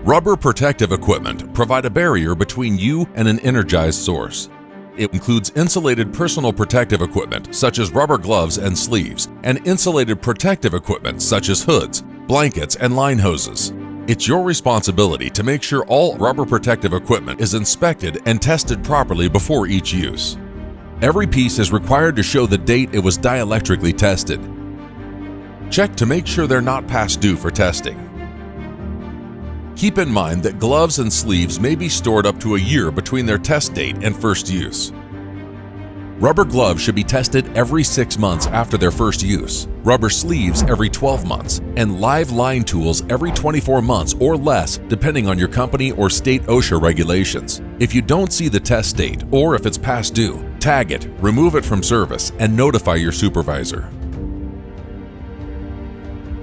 Rubber protective equipment provide a barrier between you and an energized source. It includes insulated personal protective equipment such as rubber gloves and sleeves, and insulated protective equipment such as hoods, blankets, and line hoses. It's your responsibility to make sure all rubber protective equipment is inspected and tested properly before each use. Every piece is required to show the date it was dielectrically tested. Check to make sure they're not past due for testing. Keep in mind that gloves and sleeves may be stored up to a year between their test date and first use. Rubber gloves should be tested every 6 months after their first use, rubber sleeves every 12 months, and live line tools every 24 months or less depending on your company or state OSHA regulations. If you don't see the test date or if it's past due, tag it, remove it from service, and notify your supervisor.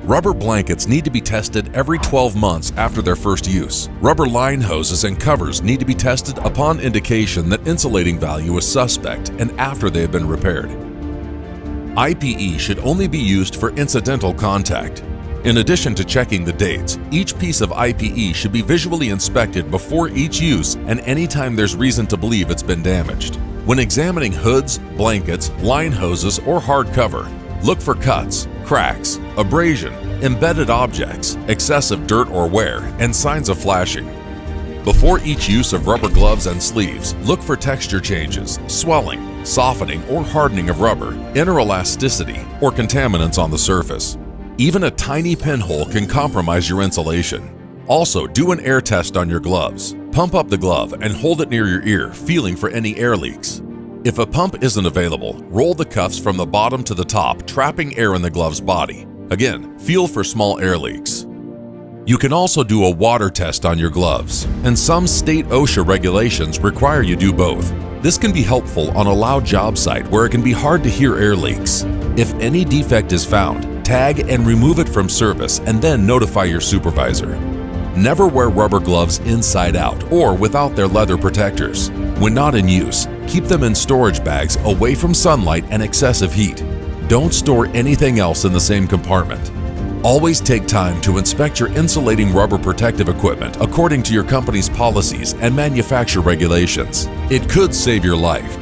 Rubber blankets need to be tested every 12 months after their first use. Rubber line hoses and covers need to be tested upon indication that insulating value is suspect and after they have been repaired. IPE should only be used for incidental contact. In addition to checking the dates, each piece of IPE should be visually inspected before each use and anytime there's reason to believe it's been damaged. When examining hoods, blankets, line hoses, or hard cover, look for cuts, cracks, abrasion, embedded objects, excessive dirt or wear, and signs of flashing. Before each use of rubber gloves and sleeves, look for texture changes, swelling, softening or hardening of rubber, interelasticity, or contaminants on the surface. Even a tiny pinhole can compromise your insulation. Also, do an air test on your gloves. Pump up the glove and hold it near your ear, feeling for any air leaks. If a pump isn't available, roll the cuffs from the bottom to the top, trapping air in the glove's body. Again, feel for small air leaks. You can also do a water test on your gloves, and some state OSHA regulations require you do both. This can be helpful on a loud job site where it can be hard to hear air leaks. If any defect is found, tag and remove it from service and then notify your supervisor. Never wear rubber gloves inside out or without their leather protectors. When not in use, keep them in storage bags away from sunlight and excessive heat. Don't store anything else in the same compartment. Always take time to inspect your insulating rubber protective equipment according to your company's policies and manufacturer regulations. It could save your life.